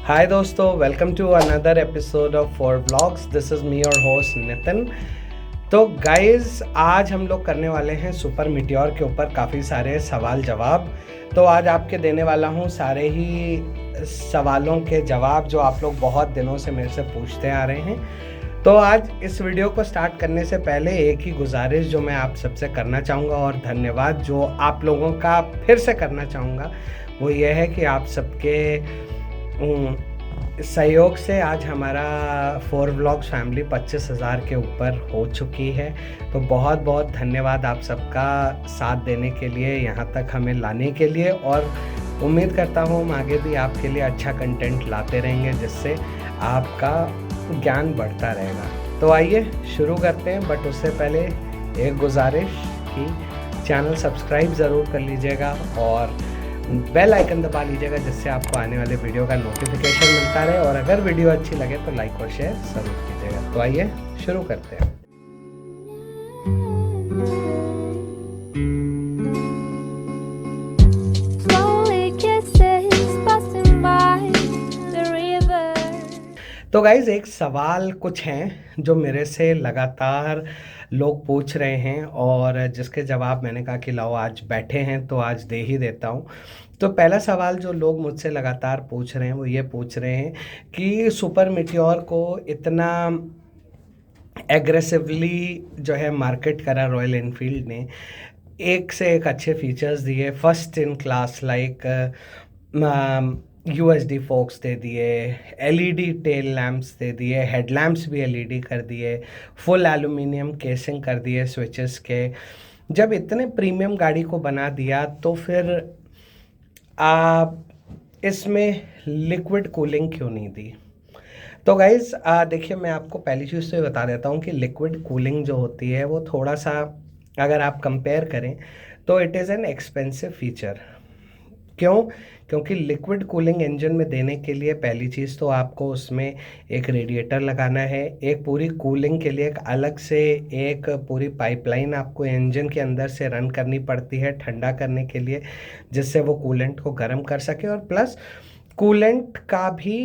हाय दोस्तों, welcome to another episode of four blogs. This is me और host Nitin. तो guys, आज हम लोग करने वाले हैं सुपर मीटियोर के ऊपर काफ़ी सारे सवाल जवाब। तो आज आपके देने वाला हूँ सारे ही सवालों के जवाब जो आप लोग बहुत दिनों से मेरे से पूछते आ रहे हैं। तो आज इस वीडियो को स्टार्ट करने से पहले एक ही गुजारिश जो मैं आप सबसे करना चाहूँगा और धन्यवाद जो आप लोगों का फिर से करना चाहूँगा, वो ये है कि आप सबके सहयोग से आज हमारा फोर व्लॉग्स फैमिली 25,000 के ऊपर हो चुकी है। तो बहुत बहुत धन्यवाद आप सबका साथ देने के लिए, यहाँ तक हमें लाने के लिए, और उम्मीद करता हूँ हम आगे भी आपके लिए अच्छा कंटेंट लाते रहेंगे जिससे आपका ज्ञान बढ़ता रहेगा। तो आइए शुरू करते हैं, बट उससे पहले एक गुजारिश कि चैनल सब्सक्राइब ज़रूर कर लीजिएगा और बेल आइकन दबा लीजिएगा जिससे आपको आने वाले वीडियो का नोटिफिकेशन मिलता रहे, और अगर वीडियो अच्छी लगे तो लाइक और शेयर ज़रूर कीजिएगा। तो आइए शुरू करते हैं। तो गाइज़, एक सवाल कुछ हैं जो मेरे से लगातार लोग पूछ रहे हैं और जिसके जवाब मैंने कहा कि लाओ आज बैठे हैं तो आज दे ही देता हूँ। तो पहला सवाल जो लोग मुझसे लगातार पूछ रहे हैं वो ये पूछ रहे हैं कि सुपर मीटियोर को इतना एग्रेसिवली जो है मार्केट करा रॉयल एनफील्ड ने, एक से एक अच्छे फीचर्स दिए, first in class like USB फोक्स दे दिए, एलईडी टेल लैम्प्स दे दिए, हेडलैम्प्स भी एलईडी कर दिए, फुल एल्यूमिनियम केसिंग कर दिए स्विचेस के। जब इतने प्रीमियम गाड़ी को बना दिया तो फिर आप इसमें लिक्विड कूलिंग क्यों नहीं दी? तो गाइज़ देखिए, मैं आपको पहली चीज़ तो ये बता देता हूँ कि लिक्विड कूलिंग जो होती है वो थोड़ा सा, अगर आप कंपेयर करें तो it is an expensive feature. क्यों? क्योंकि लिक्विड कूलिंग इंजन में देने के लिए पहली चीज़ तो आपको उसमें एक रेडिएटर लगाना है, एक पूरी कूलिंग के लिए एक अलग से एक पूरी पाइपलाइन आपको इंजन के अंदर से रन करनी पड़ती है ठंडा करने के लिए, जिससे वो कूलेंट को गर्म कर सके, और प्लस कूलेंट का भी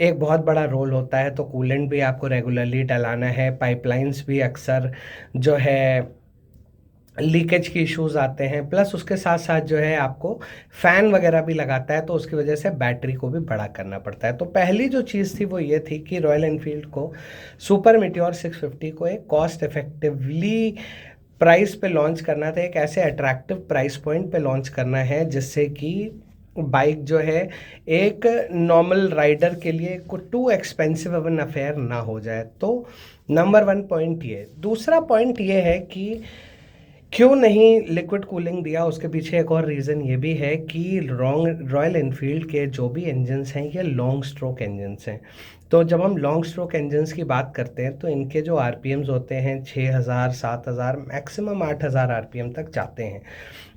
एक बहुत बड़ा रोल होता है। तो कूलेंट भी आपको रेगुलरली डलाना है, पाइपलाइंस भी अक्सर जो है लीकेज की इश्यूज़ आते हैं, प्लस उसके साथ साथ जो है आपको फ़ैन वगैरह भी लगाता है, तो उसकी वजह से बैटरी को भी बड़ा करना पड़ता है। तो पहली जो चीज़ थी वो ये थी कि रॉयल एनफील्ड को सुपर मीटियोर 650 को एक कॉस्ट इफ़ेक्टिवली प्राइस पे लॉन्च करना था, एक ऐसे अट्रैक्टिव प्राइस पॉइंट पे लॉन्च करना है जिससे कि बाइक जो है एक नॉर्मल राइडर के लिए too expensive of an affair ना हो जाए। तो नंबर 1 पॉइंट ये। दूसरा पॉइंट ये है कि क्यों नहीं लिक्विड कूलिंग दिया, उसके पीछे एक और रीज़न ये भी है कि रॉयल एनफील्ड के जो भी इंजन्स हैं ये लॉन्ग स्ट्रोक इंजन्स हैं। तो जब हम लॉन्ग स्ट्रोक इंजन्स की बात करते हैं तो इनके जो आरपीएम्स होते हैं 6,000 7,000 मैक्सिमम 8,000 आरपीएम तक जाते हैं।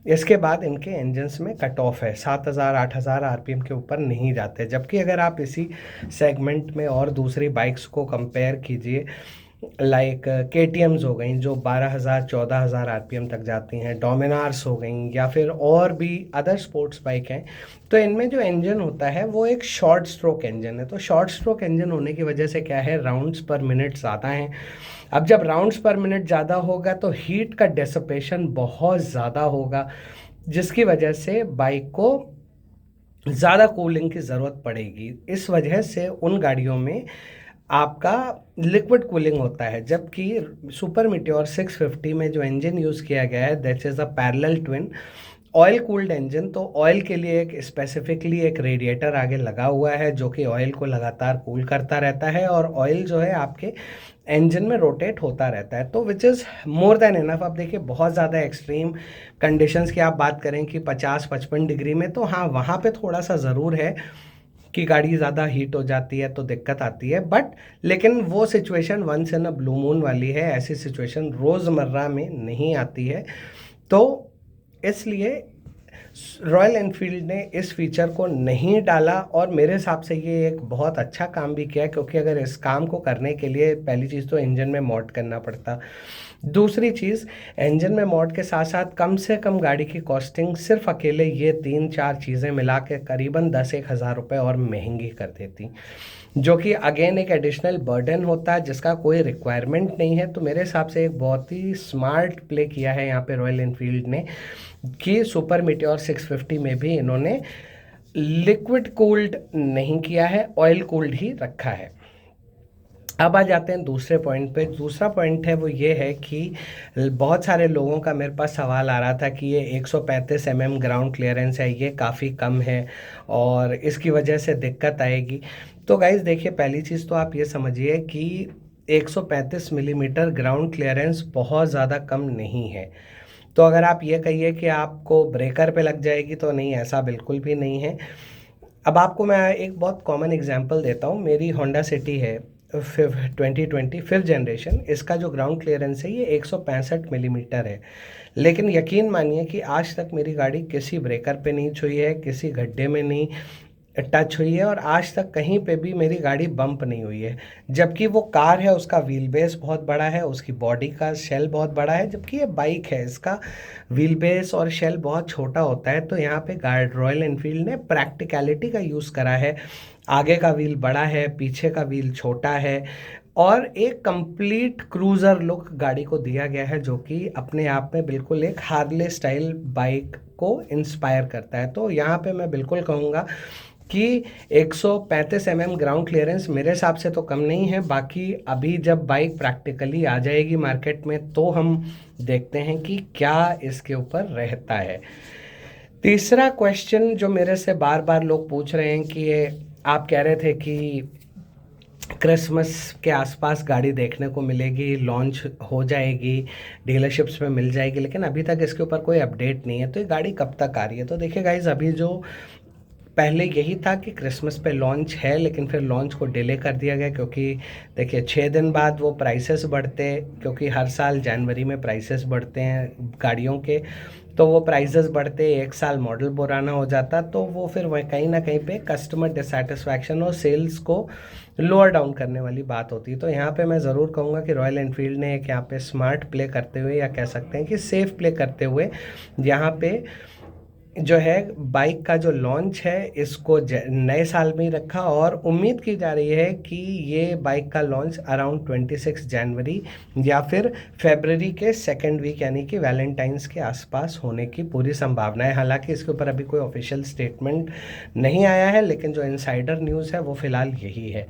इसके बाद इनके इंजन्स में कट ऑफ है, 7,000 8,000 आरपीएम के ऊपर नहीं जाते। जबकि अगर आप इसी सेगमेंट में और दूसरी बाइक्स को कंपेयर कीजिए, लाइक केटीएम्स हो गई जो 12,000 14,000 आरपीएम तक जाती हैं, डोमिनार्स हो गई, या फिर और भी अदर स्पोर्ट्स बाइक हैं, तो इनमें जो इंजन होता है वो एक शॉर्ट स्ट्रोक इंजन है। तो शॉर्ट स्ट्रोक इंजन होने की वजह से क्या है, राउंड्स पर मिनट ज़्यादा हैं। अब जब राउंड्स पर मिनट ज़्यादा होगा तो हीट का डेसिपेशन बहुत ज़्यादा होगा, जिसकी वजह से बाइक को ज़्यादा कूलिंग की ज़रूरत पड़ेगी। इस वजह से उन गाड़ियों में आपका लिक्विड कूलिंग होता है। जबकि सुपर मीटियोर 650 में जो इंजन यूज़ किया गया है that is a parallel twin oil cooled engine. तो ऑयल के लिए एक स्पेसिफिकली एक रेडिएटर आगे लगा हुआ है जो कि ऑयल को लगातार कूल करता रहता है, और ऑयल जो है आपके इंजन में रोटेट होता रहता है। तो which is more than enough. अब देखिए, बहुत ज़्यादा एक्सट्रीम कंडीशंस की आप बात करें कि 50-55 डिग्री में, तो हाँ वहाँ पे थोड़ा सा ज़रूर है कि गाड़ी ज़्यादा हीट हो जाती है तो दिक्कत आती है, बट लेकिन वो situation once in a blue moon वाली है, ऐसी सिचुएशन रोज़मर्रा में नहीं आती है। तो इसलिए रॉयल एनफील्ड ने इस फीचर को नहीं डाला और मेरे हिसाब से ये एक बहुत अच्छा काम भी किया, क्योंकि अगर इस काम को करने के लिए पहली चीज़ तो इंजन में मॉड करना पड़ता। दूसरी चीज़, इंजन में मॉड के साथ साथ कम से कम गाड़ी की कॉस्टिंग सिर्फ अकेले ये 3-4 चीज़ें मिला के करीबन 10-1 हज़ार रुपये और महंगी कर देती, जो कि अगेन एक एडिशनल बर्डन होता है जिसका कोई रिक्वायरमेंट नहीं है। तो मेरे हिसाब से एक बहुत ही स्मार्ट प्ले किया है यहाँ पे रॉयल एनफील्ड ने कि सुपर मीटियोर 650 में भी इन्होंने लिक्विड कूल्ड नहीं किया है, ऑयल कूल्ड ही रखा है। अब आ जाते हैं दूसरे पॉइंट पे। दूसरा पॉइंट है वो ये है कि बहुत सारे लोगों का मेरे पास सवाल आ रहा था कि ये 135 ग्राउंड क्लियरेंस है, ये काफ़ी कम है और इसकी वजह से दिक्कत आएगी। तो गाइज़ देखिए, पहली चीज़ तो आप ये समझिए कि 135 मिलीमीटर ग्राउंड क्लियरेंस बहुत ज़्यादा कम नहीं है। तो अगर आप ये कहिए कि आपको ब्रेकर पे लग जाएगी, तो नहीं, ऐसा बिल्कुल भी नहीं है। अब आपको मैं एक बहुत कॉमन एग्जांपल देता हूँ। मेरी होंडा सिटी है 2020 फिफ्थ जनरेशन, इसका जो ग्राउंड क्लियरेंस है ये 165 मिलीमीटर है। लेकिन यकीन मानिए कि आज तक मेरी गाड़ी किसी ब्रेकर पे नहीं छुई है, किसी गड्ढे में नहीं टच हुई है और आज तक कहीं पे भी मेरी गाड़ी बम्प नहीं हुई है। जबकि वो कार है, उसका व्हील बेस बहुत बड़ा है, उसकी बॉडी का शेल बहुत बड़ा है, जबकि ये बाइक है, इसका व्हील बेस और शेल बहुत छोटा होता है। तो यहाँ पे गार्ड रॉयल एनफील्ड ने प्रैक्टिकलिटी का यूज़ करा है। आगे का व्हील बड़ा है, पीछे का व्हील छोटा है और एक कंप्लीट क्रूज़र लुक गाड़ी को दिया गया है, जो कि अपने आप में बिल्कुल एक हार्ले स्टाइल बाइक को इंस्पायर करता है। तो यहाँ पे मैं बिल्कुल कहूँगा कि 135 ग्राउंड क्लियरेंस मेरे हिसाब से तो कम नहीं है। बाकी अभी जब बाइक प्रैक्टिकली आ जाएगी मार्केट में तो हम देखते हैं कि क्या इसके ऊपर रहता है। तीसरा क्वेश्चन जो मेरे से बार बार लोग पूछ रहे हैं कि ये आप कह रहे थे कि क्रिसमस के आसपास गाड़ी देखने को मिलेगी, लॉन्च हो जाएगी, डीलरशिप्स में मिल जाएगी, लेकिन अभी तक इसके ऊपर कोई अपडेट नहीं है। तो ये गाड़ी कब तक आ रही है? तो देखिए गाइज, अभी जो पहले यही था कि क्रिसमस पे लॉन्च है, लेकिन फिर लॉन्च को डिले कर दिया गया, क्योंकि देखिए 6 दिन बाद वो प्राइसेस बढ़ते, क्योंकि हर साल जनवरी में प्राइसेस बढ़ते हैं गाड़ियों के। तो वो प्राइसेस बढ़ते, एक साल मॉडल पुराना हो जाता, तो वो फिर वह कहीं ना कहीं पे कस्टमर डिससेटिस्फैक्शन और सेल्स को लोअर डाउन करने वाली बात होती है। तो यहाँ पे मैं ज़रूर कहूँगा कि रॉयल एनफील्ड ने एक यहाँ पे स्मार्ट प्ले करते हुए, या कह सकते हैं कि सेफ प्ले करते हुए, यहाँ पे जो है बाइक का जो लॉन्च है इसको नए साल में ही रखा और उम्मीद की जा रही है कि ये बाइक का लॉन्च अराउंड 26 जनवरी या फिर फरवरी के सेकेंड वीक यानी कि वैलेंटाइंस के आसपास होने की पूरी संभावना है। हालांकि इसके ऊपर अभी कोई ऑफिशियल स्टेटमेंट नहीं आया है, लेकिन जो इनसाइडर न्यूज़ है वो फिलहाल यही है।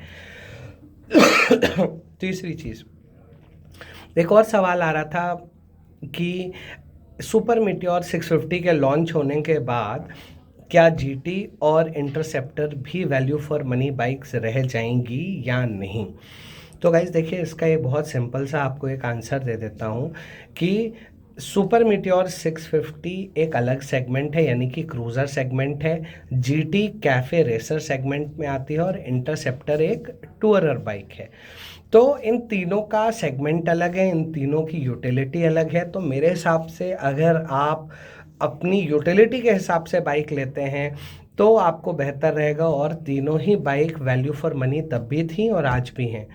तीसरी चीज़, एक और सवाल आ रहा था कि सुपर मीटियोर 650 के लॉन्च होने के बाद क्या जीटी और इंटरसेप्टर भी वैल्यू फॉर मनी बाइक्स रह जाएंगी या नहीं? तो गाइज देखिए, इसका एक बहुत सिंपल सा आपको एक आंसर दे देता हूँ कि सुपर मीटियोर 650 एक अलग सेगमेंट है, यानी कि क्रूज़र सेगमेंट है। जीटी कैफ़े रेसर सेगमेंट में आती है और इंटरसेप्टर एक टूरर बाइक है। तो इन तीनों का सेगमेंट अलग है, इन तीनों की यूटिलिटी अलग है। तो मेरे हिसाब से अगर आप अपनी यूटिलिटी के हिसाब से बाइक लेते हैं तो आपको बेहतर रहेगा, और तीनों ही बाइक वैल्यू फॉर मनी तब भी थी और आज भी हैं।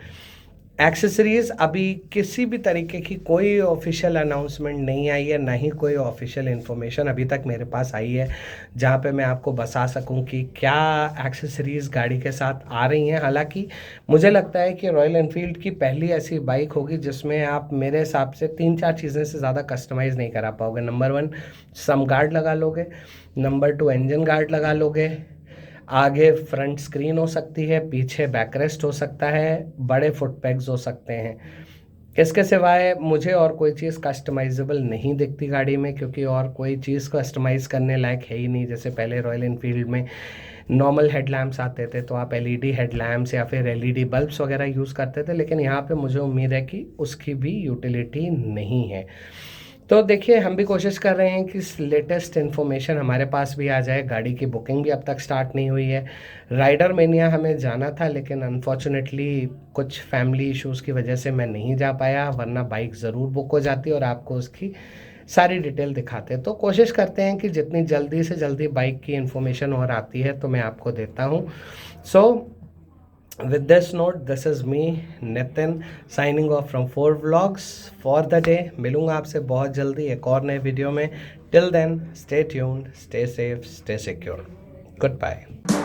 एक्सेसरीज अभी किसी भी तरीके की कोई ऑफिशियल अनाउंसमेंट नहीं आई है, ना ही कोई ऑफिशियल इन्फॉर्मेशन अभी तक मेरे पास आई है जहाँ पे मैं आपको बता सकूं कि क्या एक्सेसरीज गाड़ी के साथ आ रही हैं। हालांकि मुझे लगता है कि रॉयल एनफील्ड की पहली ऐसी बाइक होगी जिसमें आप मेरे हिसाब से 3-4 चीज़ें से ज़्यादा कस्टमाइज़ नहीं करा पाओगे। नंबर 1 सम गार्ड लगा लोगे, नंबर 2 इंजन गार्ड लगा लोगे, आगे फ्रंट स्क्रीन हो सकती है, पीछे बैकरेस्ट हो सकता है, बड़े फुट पैग्स हो सकते हैं। इसके सिवाय मुझे और कोई चीज़ कस्टमाइजेबल नहीं दिखती गाड़ी में, क्योंकि और कोई चीज़ कस्टमाइज़ करने लायक है ही नहीं। जैसे पहले रॉयल एनफील्ड में नॉर्मल हेडलैम्प्स आते थे तो आप एलईडी हेडलैम्प्स या फिर एलईडी बल्ब्स वगैरह यूज़ करते थे, लेकिन यहाँ पे मुझे उम्मीद है कि उसकी भी यूटिलिटी नहीं है। तो देखिए, हम भी कोशिश कर रहे हैं कि लेटेस्ट इन्फॉर्मेशन हमारे पास भी आ जाए। गाड़ी की बुकिंग भी अब तक स्टार्ट नहीं हुई है। राइडर मेनिया हमें जाना था, लेकिन अनफॉर्चुनेटली कुछ फैमिली इश्यूज़ की वजह से मैं नहीं जा पाया, वरना बाइक ज़रूर बुक हो जाती और आपको उसकी सारी डिटेल दिखाते हैं। तो कोशिश करते हैं कि जितनी जल्दी से जल्दी बाइक की इन्फॉर्मेशन और आती है तो मैं आपको देता हूँ। सो with this note, this is me Nitin signing off from 4 vlogs for the day। मिलूंगा आपसे बहुत जल्दी एक और नए वीडियो में। Till then, stay tuned, stay safe, stay secure, goodbye।